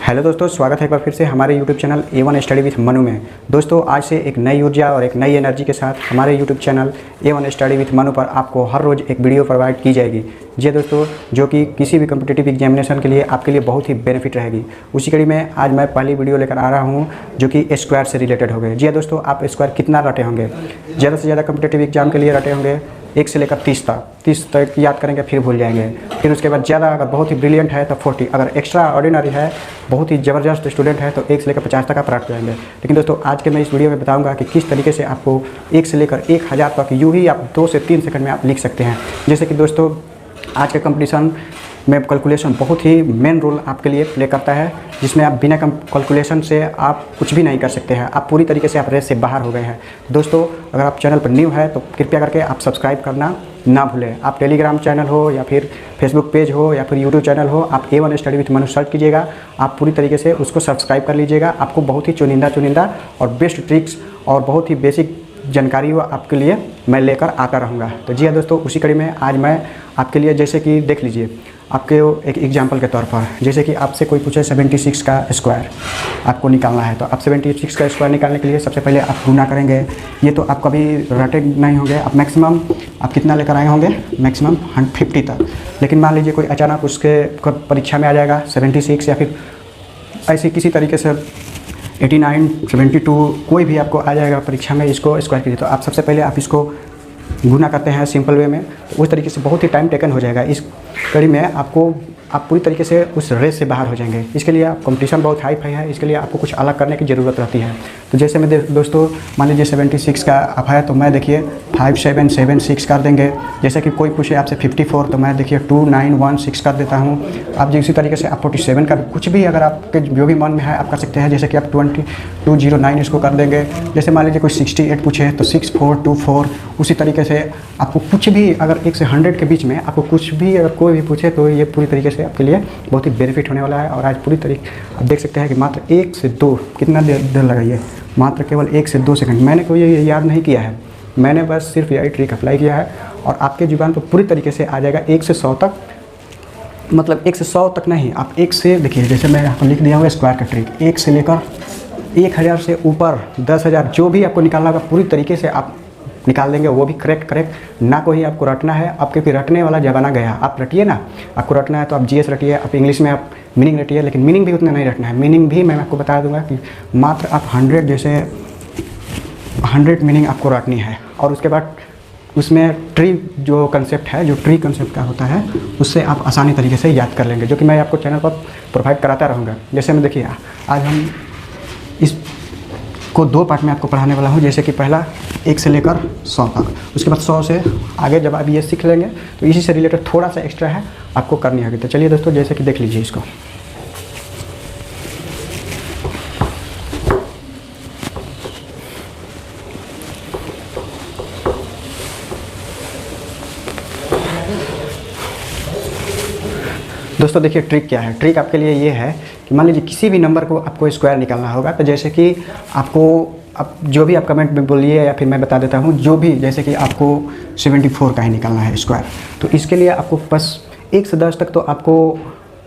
Hello दोस्तों, स्वागत है एक बार फिर से हमारे YouTube channel A1 study with Manu में। दोस्तों आज से एक नई ऊर्जा और एक नई एनर्जी के साथ हमारे YouTube channel A1 study with Manu पर आपको हर रोज़ एक वीडियो प्रोवाइड की जाएगी। जी दोस्तों, जो कि किसी भी कम्पिटिटिव एग्जामिनेशन के लिए आपके लिए बहुत ही बेनिफिट रहेगी। उसी कड़ी में आज मैं पहली वीडियो लेकर आ रहा हूँ जो कि स्क्वायर से रिलेटेड होंगे। जी दोस्तों, आप स्क्वायर कितना रटे होंगे? ज़्यादा से ज़्यादा कम्पिटिटिव एग्जाम के लिए रटे होंगे 1 से लेकर 30 तक याद करेंगे, फिर भूल जाएंगे। फिर उसके बाद ज़्यादा अगर बहुत ही ब्रिलियंट है तो 40, अगर एक्स्ट्रा ऑर्डिनरी है, बहुत ही ज़बरदस्त स्टूडेंट है तो 1 से लेकर 50 तक आप रट जाएंगे। लेकिन दोस्तों आज के मैं इस वीडियो में बताऊंगा कि किस तरीके से आपको 1 से लेकर 1000 तक यूँ ही आप 2 से 3 सेकंड में आप लिख सकते हैं। जैसे कि दोस्तों आज के कंपटीशन में कैलकुलेशन बहुत ही मेन रोल आपके लिए प्ले करता है, जिसमें आप बिना कैलकुलेशन से आप कुछ भी नहीं कर सकते हैं। आप पूरी तरीके से आप रेस से बाहर हो गए हैं। दोस्तों अगर आप चैनल पर न्यू है तो कृपया करके आप सब्सक्राइब करना ना भूलें। आप टेलीग्राम चैनल हो या फिर फेसबुक पेज हो या फिर यूट्यूब चैनल हो, आप A1 study with Manu search कीजिएगा। आप पूरी तरीके से उसको सब्सक्राइब कर लीजिएगा। आपको बहुत ही चुनिंदा और बेस्ट ट्रिक्स और बहुत ही बेसिक जानकारी वो आपके लिए मैं लेकर आता रहूँगा। तो जी हाँ दोस्तों, उसी कड़ी में आज मैं आपके लिए, जैसे कि देख लीजिए आपके एक एग्जांपल के तौर पर, जैसे कि आपसे कोई पूछे 76 का स्क्वायर आपको निकालना है, तो आप 76 का स्क्वायर निकालने के लिए सबसे पहले आप गुना करेंगे। ये तो आप कभी रटे नहीं होंगे। आप मैक्सिमम आप कितना लेकर आए होंगे? मैक्सिमम 150 तक। लेकिन मान लीजिए कोई अचानक उसके परीक्षा में आ जाएगा 76 या फिर ऐसे किसी तरीके से 89, 72 कोई भी आपको आ जाएगा परीक्षा में, इसको स्क्वायर कीजिए। तो आप सबसे पहले आप इसको गुना करते हैं सिंपल वे में, तो उस तरीके से बहुत ही टाइम टेकन हो जाएगा। इस कड़ी में आप पूरी तरीके से उस रेस से बाहर हो जाएंगे। इसके लिए आप कंपटीशन बहुत हाई फाई है, इसके लिए आपको कुछ अलग करने की ज़रूरत रहती है। तो जैसे मैं दोस्तों मान लीजिए 76 का आप है तो मैं देखिए 5776 कर देंगे। जैसे कि कोई पूछे आपसे 54 तो मैं देखिए 2916 कर देता हूँ। आप इसी तरीके से आप 47 का कुछ भी अगर आपके जो भी मन में है आप कर सकते हैं। जैसे कि आप 2209 इसको कर देंगे। जैसे मान लीजिए कोई 68 पूछे तो 6424। उसी तरीके से आपको कुछ भी अगर 1 से 100 के बीच में आपको कुछ भी अगर कोई भी पूछे तो ये पूरी तरीके से आपके लिए बहुत ही बेनिफिट होने वाला है। और आज पूरी तरीके आप देख सकते हैं कि मात्र 1 से 2 कितना देर लगाइए, मात्र केवल 1 से 2 सेकंड। मैंने कोई ये याद नहीं किया है, मैंने बस सिर्फ यही ट्रिक अप्लाई किया है और आपके जुबान पर पूरी तरीके से आ जाएगा 1 से 100 तक। मतलब 1 से 100 तक नहीं, आप 1 से देखिए, जैसे मैं यहाँ पर लिख दिया हुआ स्क्वायर का ट्रिक, 1 से लेकर 1000 से ऊपर 10,000 जो भी आपको निकालना होगा पूरी तरीके से आप निकाल देंगे। वो भी करेक्ट ना कोई आपको रटना है। आपके फिर रटने वाला ज़माना गया, आप रटिए ना। आपको रटना है तो आप GS रटिए, आप इंग्लिश में आप मीनिंग रटिए, लेकिन मीनिंग भी उतना नहीं रटना है। मीनिंग भी मैं आपको बता दूंगा कि मात्र आप 100 जैसे 100 मीनिंग आपको रटनी है। और उसके बाद उसमें ट्री जो कंसेप्ट है, जो ट्री कंसेप्ट का होता है, उससे आप आसानी तरीके से याद कर लेंगे, जो कि मैं आपको चैनल पर प्रोवाइड कराता रहूँगा। जैसे मैं देखिए आज हम इसको 2 पार्ट में आपको पढ़ाने वाला हूँ। जैसे कि पहला 1 से लेकर 100 तक, उसके बाद 100 से आगे जब आप ये सीख लेंगे तो इसी से रिलेटेड थोड़ा सा एक्स्ट्रा है आपको करनी होगी। तो चलिए दोस्तों, जैसे कि देख लीजिए इसको। दोस्तों देखिए ट्रिक क्या है। ट्रिक आपके लिए ये है कि मान लीजिए किसी भी नंबर को आपको स्क्वायर निकालना होगा। तो जैसे कि आपको आप जो भी आप कमेंट में बोलिए या फिर मैं बता देता हूँ, जो भी, जैसे कि आपको 74 का ही निकालना है स्क्वायर, तो इसके लिए आपको बस 1 से 10 तक तो आपको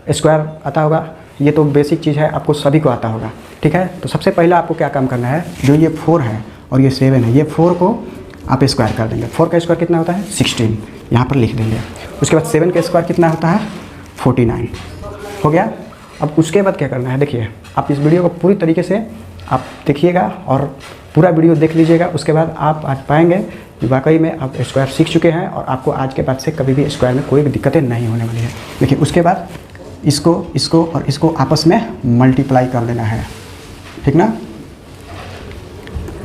स्क्वायर आता होगा। ये तो बेसिक चीज़ है, आपको सभी को आता होगा, ठीक है। तो सबसे पहला आपको क्या काम करना है, जो ये 4 है और ये 7 है, ये 4 को आप स्क्वायर कर देंगे। 4 का स्क्वायर कितना होता है? 16, यहाँ पर लिख देंगे। उसके बाद 7 का स्क्वायर कितना होता है? 49 हो गया। अब उसके बाद क्या करना है, देखिए आप इस वीडियो को पूरी तरीके से आप देखिएगा और पूरा वीडियो देख लीजिएगा। उसके बाद आप आज पाएंगे कि वाकई में आप स्क्वायर सीख चुके हैं और आपको आज के बाद से कभी भी स्क्वायर में कोई भी दिक्कतें नहीं होने वाली है। देखिए उसके बाद इसको और इसको आपस में मल्टीप्लाई कर देना है, ठीक ना।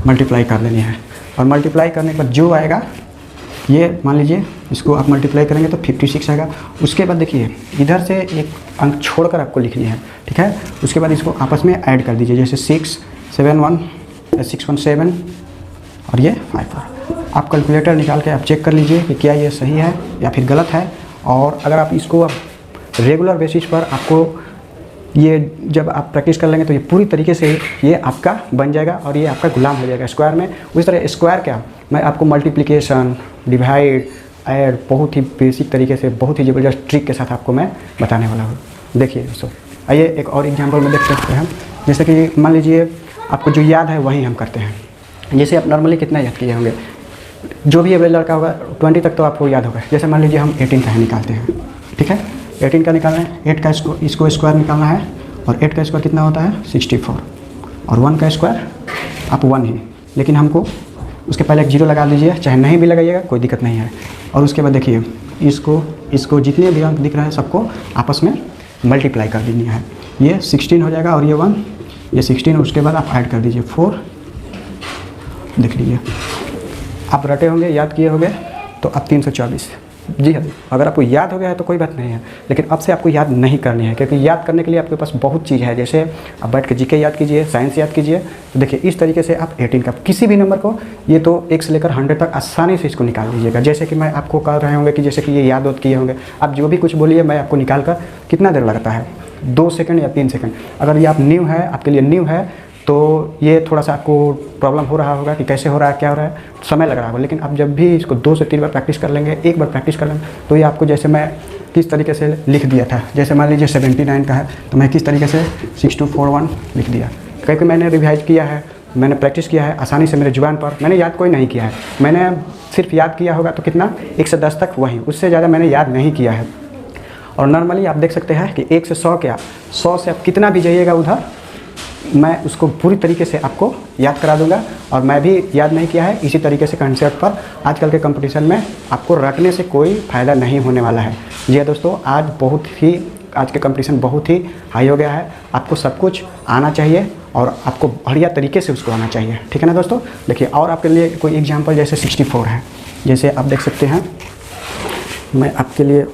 मल्टीप्लाई कर देनी है और मल्टीप्लाई करने के बाद जो आएगा, ये मान लीजिए इसको आप मल्टीप्लाई करेंगे तो 56 आएगा। उसके बाद देखिए इधर से एक अंक छोड़कर आपको लिखनी है, ठीक है। उसके बाद इसको आपस में ऐड कर दीजिए, जैसे 617 और ये 54। आप कैलकुलेटर निकाल के आप चेक कर लीजिए कि क्या ये सही है या फिर गलत है। और अगर आप इसको रेगुलर बेसिस पर आपको ये जब आप प्रैक्टिस कर लेंगे तो ये पूरी तरीके से ये आपका बन जाएगा और ये आपका गुलाम हो जाएगा स्क्वायर में। उस तरह स्क्वायर क्या, मैं आपको मल्टीप्लिकेशन, डिवाइड, ऐड बहुत ही बेसिक तरीके से बहुत ही ज़बरदस्त ट्रिक के साथ आपको मैं बताने वाला हूँ। देखिए दोस्तों, आइए एक और एग्जांपल में देख सकते हैं। जैसे कि मान लीजिए आपको जो याद है वही हम करते हैं। जैसे आप नॉर्मली कितना याद किए होंगे, जो भी एवरेज लड़का होगा 20 तक तो आपको याद होगा। जैसे मान लीजिए हम 18 का है निकालते हैं, ठीक है। 18 का निकालना है, 8 का इसको स्क्वायर निकालना है, और 8 का स्क्वायर कितना होता है 64, और 1 का स्क्वायर आप 1 ही, लेकिन हमको उसके पहले एक 0 लगा दीजिए, चाहे नहीं भी लगाइएगा कोई दिक्कत नहीं है। और उसके बाद देखिए इसको जितने भी अंक दिख रहे हैं सबको आपस में मल्टीप्लाई कर देनी है। ये 16 हो जाएगा और ये 1, ये 16, उसके बाद आप ऐड कर दीजिए 4। देख लीजिए आप रटे होंगे, याद किए होंगे, तो अब 324। जी हाँ, अगर आपको याद हो गया है तो कोई बात नहीं है, लेकिन अब से आपको याद नहीं करनी है, क्योंकि याद करने के लिए आपके पास बहुत चीज़ है। जैसे आप बैठ के जीके याद कीजिए, साइंस याद कीजिए। तो देखिए इस तरीके से आप 18 का किसी भी नंबर को, ये तो 1 से लेकर 100 तक आसानी से इसको निकाल लीजिएगा। जैसे कि मैं आपको कह रहे होंगे कि जैसे कि ये याद वाद किए होंगे, आप जो भी कुछ बोलिए मैं आपको निकाल कर, कितना देर लगता है 2 सेकंड या 3 सेकंड। अगर ये आप न्यू है, आपके लिए न्यू है, तो ये थोड़ा सा आपको प्रॉब्लम हो रहा होगा कि कैसे हो रहा है, क्या हो रहा है, समय लग रहा होगा। लेकिन आप जब भी इसको 2 से 3 बार प्रैक्टिस कर लेंगे, एक बार प्रैक्टिस कर लेंगे, तो ये आपको, जैसे मैं किस तरीके से लिख दिया था, जैसे मान लीजिए 79 का है तो मैं किस तरीके से 6241 लिख दिया, क्योंकि मैंने रिवाइज किया है, मैंने प्रैक्टिस किया है आसानी से मेरे जुबान पर। मैंने याद कोई नहीं किया है, मैंने सिर्फ याद किया होगा तो कितना 1 से 10 तक, वहीं, उससे ज़्यादा मैंने याद नहीं किया है। और नॉर्मली आप देख सकते हैं कि 1 से 100 क्या, 100 से आप कितना भी जाइएगा उधर, मैं उसको पूरी तरीके से आपको याद करा दूंगा। और मैं भी याद नहीं किया है, इसी तरीके से कंसेप्ट पर आजकल के कंपटीशन में आपको रटने से कोई फ़ायदा नहीं होने वाला है। जी हाँ दोस्तों, आज के कंपटीशन बहुत ही हाई हो गया है। आपको सब कुछ आना चाहिए और आपको बढ़िया तरीके से उसको आना चाहिए, ठीक है ना दोस्तों। देखिए और आपके लिए कोई एग्जाम्पल, जैसे 64 है, जैसे आप देख सकते हैं, मैं आपके लिए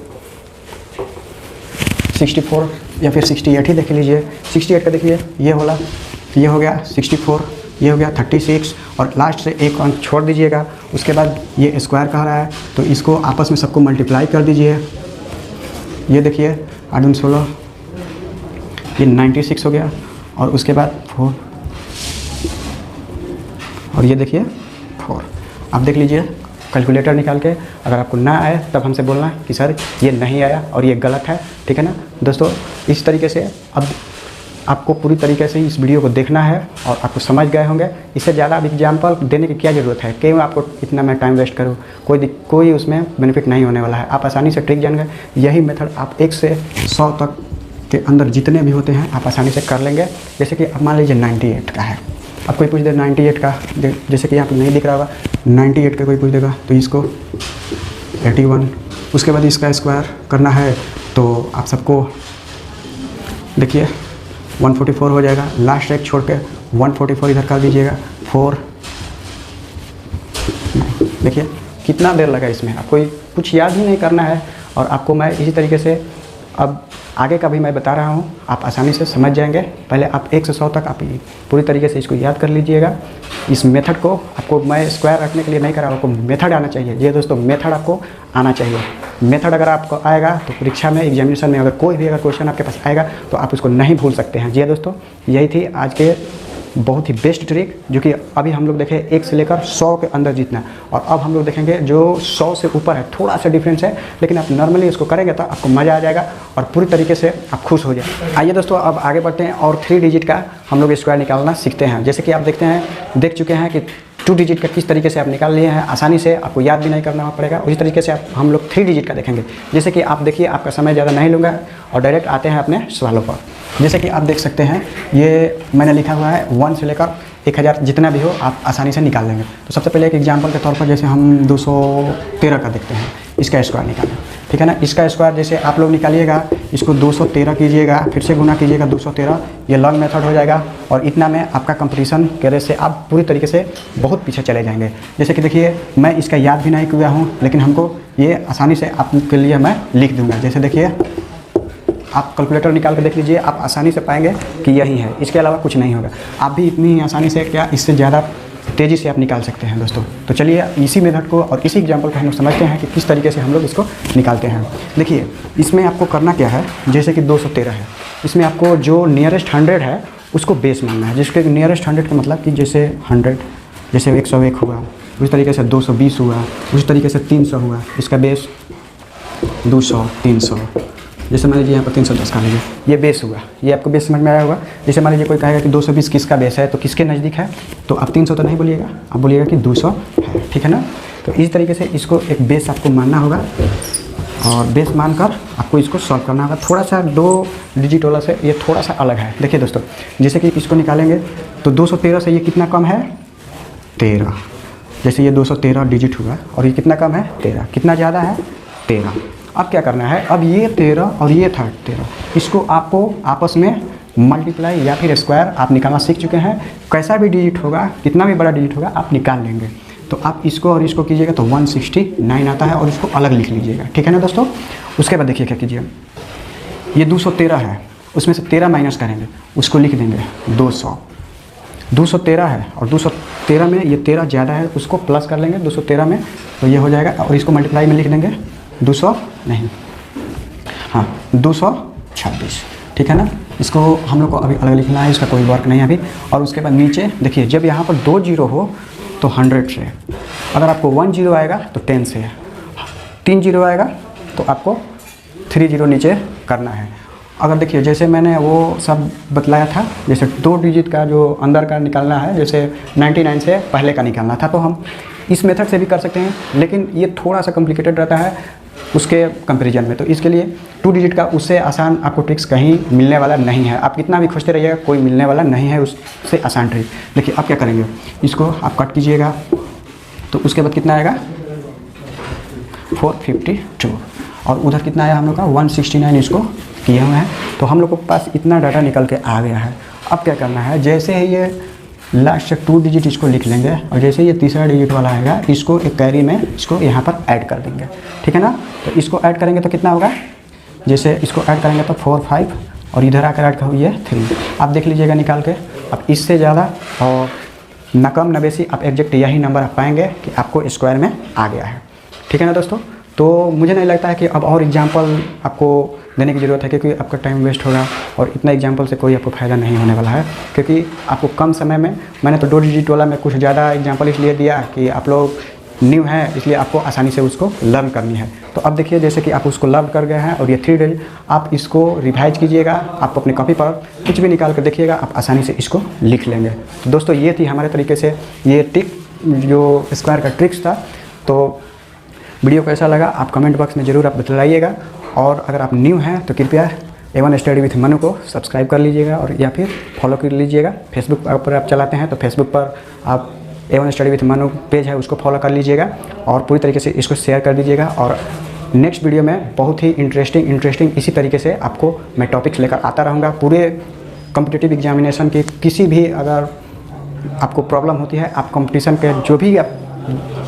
64 या फिर 68 ही देख लीजिए। 68 का देखिए, ये हो गया 64, ये हो गया 36, और लास्ट से एक अंक छोड़ दीजिएगा। उसके बाद ये स्क्वायर कह रहा है, तो इसको आपस में सबको मल्टीप्लाई कर दीजिए। ये देखिए 8 दूनी 16, ये 96 हो गया, और उसके बाद 4, और ये देखिए 4। आप देख लीजिए कैलकुलेटर निकाल के, अगर आपको ना आए तब हमसे बोलना कि सर ये नहीं आया और ये गलत है, ठीक है ना दोस्तों। इस तरीके से अब आपको पूरी तरीके से इस वीडियो को देखना है और आपको समझ गए होंगे। इससे ज़्यादा अब एग्जाम्पल देने की क्या ज़रूरत है, क्यों आपको इतना मैं टाइम वेस्ट करूँ, कोई उसमें बेनिफिट नहीं होने वाला है। आप आसानी से ट्रिक जान गए, यही मेथड आप 1 से 100 तक के अंदर जितने भी होते हैं आप आसानी से कर लेंगे। जैसे कि अब मान लीजिए 98 का है, अब कोई पूछ दे 98 का, जैसे कि यहाँ पर नहीं दिख रहा होगा, 98 का कोई पूछ देगा तो इसको 81, उसके बाद इसका स्क्वायर करना है तो आप सबको देखिए 144 हो जाएगा। लास्ट एक छोड़ के 144 इधर कर दीजिएगा, 4। देखिए कितना देर लगा इसमें, आपको कुछ याद ही नहीं करना है। और आपको मैं इसी तरीके से अब आगे का भी मैं बता रहा हूँ, आप आसानी से समझ जाएंगे। पहले आप 1 से 100 तक आप पूरी तरीके से इसको याद कर लीजिएगा। इस मेथड को आपको मैं स्क्वायर रखने के लिए नहीं करा, आपको मेथड आना चाहिए। ये दोस्तों मेथड आपको आना चाहिए। मेथड अगर आपको आएगा तो परीक्षा में, एग्जामिनेशन में अगर कोई भी अगर क्वेश्चन आपके पास आएगा तो आप उसको नहीं भूल सकते हैं। जी दोस्तों, यही थी आज के बहुत ही बेस्ट ट्रिक, जो कि अभी हम लोग देखें 1 से लेकर 100 के अंदर जीतना, और अब हम लोग देखेंगे जो 100 से ऊपर है, थोड़ा सा डिफरेंस है, लेकिन आप नॉर्मली इसको करेंगे तो आपको मज़ा आ जाएगा और पूरी तरीके से आप खुश हो जाए। आइए दोस्तों अब आगे बढ़ते हैं और 3 डिजिट का हम लोग स्क्वायर निकालना सीखते हैं। जैसे कि आप देख चुके हैं कि 2 डिजिट का किस तरीके से आप निकाल लिए हैं, आसानी से, आपको याद भी नहीं करना पड़ेगा। उसी तरीके से हम लोग 3 डिजिट का देखेंगे। जैसे कि आप देखिए, आपका समय ज़्यादा नहीं लूँगा और डायरेक्ट आते हैं अपने सवालों पर। जैसे कि आप देख सकते हैं, ये मैंने लिखा हुआ है 1 से लेकर 1000 जितना भी हो आप आसानी से निकाल लेंगे। तो सबसे पहले एक एग्जांपल के तौर पर जैसे हम 213 का देखते हैं, इसका स्क्वायर निकालें, ठीक है ना। इसका स्क्वायर जैसे आप लोग निकालिएगा, इसको 213 कीजिएगा, फिर से गुना कीजिएगा 213, ये लॉन्ग मेथड हो जाएगा। और इतना में आपका कंपटीशन के रेस से आप पूरी तरीके से बहुत पीछे चले जाएंगे। जैसे कि देखिए, मैं इसका याद भी नहीं किया हूँ, लेकिन हमको ये आसानी से आपके लिए मैं लिख दूँगा। जैसे देखिए, आप कैलकुलेटर निकाल कर देख लीजिए, आप आसानी से पाएंगे कि यही है, इसके अलावा कुछ नहीं होगा। आप भी इतनी आसानी से, क्या इससे ज़्यादा तेज़ी से आप निकाल सकते हैं दोस्तों। तो चलिए इसी मेथड को और इसी एग्जांपल को हम लोग समझते हैं कि किस तरीके से हम लोग इसको निकालते हैं। देखिए, इसमें आपको करना क्या है, जैसे कि 213 है, इसमें आपको जो नियरेस्ट 100 है उसको बेस मानना है। जिसके नियरेस्ट 100 का मतलब कि जैसे 100, जैसे 101 हुआ, उसी तरीके से 220 हुआ, उसी तरीके से 300 हुआ, इसका बेस 200, 300, जैसे मान लीजिए यहाँ पर 310 का लीजिए, ये बेस हुआ, ये आपको बेस समझ में आया होगा। जैसे मान लीजिए कोई कहेगा कि 220 किसका बेस है, तो किसके नज़दीक है, तो आप 300 तो नहीं बोलिएगा, आप बोलिएगा कि 200 है, ठीक है ना। तो इस तरीके से इसको एक बेस आपको मानना होगा और बेस मानकर आपको इसको सॉल्व करना होगा। थोड़ा सा 2 डिजिट वाला से ये थोड़ा सा अलग है। देखिए दोस्तों, जैसे कि इसको निकालेंगे तो 213 से ये कितना कम है, 13। जैसे ये 213 डिजिट हुआ और ये कितना कम है, 13। कितना ज़्यादा है, 13। अब क्या करना है, अब ये 13 और ये था 13, इसको आपको आपस में मल्टीप्लाई या फिर स्क्वायर आप निकालना सीख चुके हैं। कैसा भी डिजिट होगा, कितना भी बड़ा डिजिट होगा, आप निकाल लेंगे। तो आप इसको और इसको कीजिएगा तो 169 आता है और इसको अलग लिख लीजिएगा, ठीक है ना दोस्तों। उसके बाद देखिए क्या कीजिए, ये 213 है, उसमें से 13 माइनस करेंगे, उसको लिख देंगे 200। 213 है और 213 में ये 13 ज़्यादा है, उसको प्लस कर लेंगे 213 में, तो ये हो जाएगा। और इसको मल्टीप्लाई में लिख देंगे 226, ठीक है ना। इसको हम लोग को अभी अलग लिखना है, इसका कोई वर्क नहीं है अभी। और उसके बाद नीचे देखिए, जब यहाँ पर 2 जीरो हो तो 100 से, अगर आपको 1 जीरो आएगा तो 10 से, 3 जीरो आएगा तो आपको 3 जीरो नीचे करना है। अगर देखिए जैसे मैंने वो सब बतलाया था, जैसे 2 डिजिट का जो अंदर का निकालना है, जैसे 99 से पहले का निकालना था, तो हम इस मेथड से भी कर सकते हैं, लेकिन ये थोड़ा सा कॉम्प्लिकेटेड रहता है उसके कंपैरिजन में। तो इसके लिए 2 डिजिट का उससे आसान आपको ट्रिक्स कहीं मिलने वाला नहीं है। आप कितना भी खोजते रहिएगा, कोई मिलने वाला नहीं है उससे आसान ट्रिक। देखिए अब क्या करेंगे, इसको आप कट कीजिएगा तो उसके बाद कितना आएगा, 452। और उधर कितना आया हम लोग का, 169 इसको किए हुए हैं। तो हम लोग के पास इतना डाटा निकल के आ गया है। अब क्या करना है, जैसे ही ये लास्ट से 2 डिजिट इसको लिख लेंगे और जैसे ये तीसरा डिजिट वाला आएगा, इसको एक कैरी में इसको यहाँ पर ऐड कर देंगे, ठीक है ना। तो इसको ऐड करेंगे तो कितना होगा, जैसे इसको ऐड करेंगे तो 4 5 और इधर आकर ऐड करो ये 3। आप देख लीजिएगा निकाल के। अब इससे ज़्यादा और न कम न बेसी आप एग्जैक्ट यही नंबर आप पाएंगे कि आपको स्क्वायर में आ गया है, ठीक है ना दोस्तों। तो मुझे नहीं लगता है कि अब और एग्जाम्पल आपको देने की ज़रूरत है, क्योंकि आपका टाइम वेस्ट होगा और इतना एग्जाम्पल से कोई आपको फ़ायदा नहीं होने वाला है। क्योंकि आपको कम समय में, मैंने तो 2 डिजिट वाला में कुछ ज़्यादा एग्जाम्पल इसलिए दिया कि आप लोग न्यू हैं, इसलिए आपको आसानी से उसको लर्न करनी है। तो अब देखिए जैसे कि आप उसको लर्न कर गए हैं और ये 3 डिजिट आप इसको रिवाइज कीजिएगा, आप अपने कॉपी पर कुछ भी निकाल कर देखिएगा, आप आसानी से इसको लिख लेंगे। तो दोस्तों ये थी हमारे तरीके से ये ट्रिक, जो स्क्वायर का ट्रिक्स था। तो वीडियो कैसा लगा आप कमेंट बॉक्स में ज़रूर आप बतलाइएगा। और अगर आप न्यू हैं तो कृपया A1 स्टडी विथ मनु को सब्सक्राइब कर लीजिएगा और या फिर फॉलो कर लीजिएगा। फेसबुक पर आप चलाते हैं तो फेसबुक पर आप A1 study with Manu page है, उसको फॉलो कर लीजिएगा और पूरी तरीके से इसको शेयर कर दीजिएगा। और नेक्स्ट वीडियो में बहुत ही इंटरेस्टिंग इसी तरीके से आपको मैं टॉपिक्स लेकर आता रहूँगा। पूरे कॉम्पिटिटिव एग्जामिनेशन की किसी भी अगर आपको प्रॉब्लम होती है, आप कंपटीशन के जो भी आप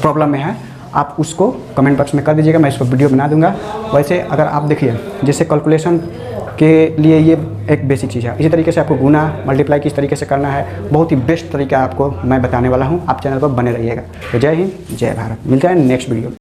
प्रॉब्लम में है, आप उसको कमेंट बॉक्स में कर दीजिएगा, मैं इसको वीडियो बना दूंगा। वैसे अगर आप देखिए जैसे कैलकुलेशन के लिए ये एक बेसिक चीज़ है, इसी तरीके से आपको गुना मल्टीप्लाई किस तरीके से करना है, बहुत ही बेस्ट तरीका आपको मैं बताने वाला हूँ। आप चैनल पर बने रहिएगा। तो जय हिंद, जय भारत। मिलते हैं नेक्स्ट वीडियो।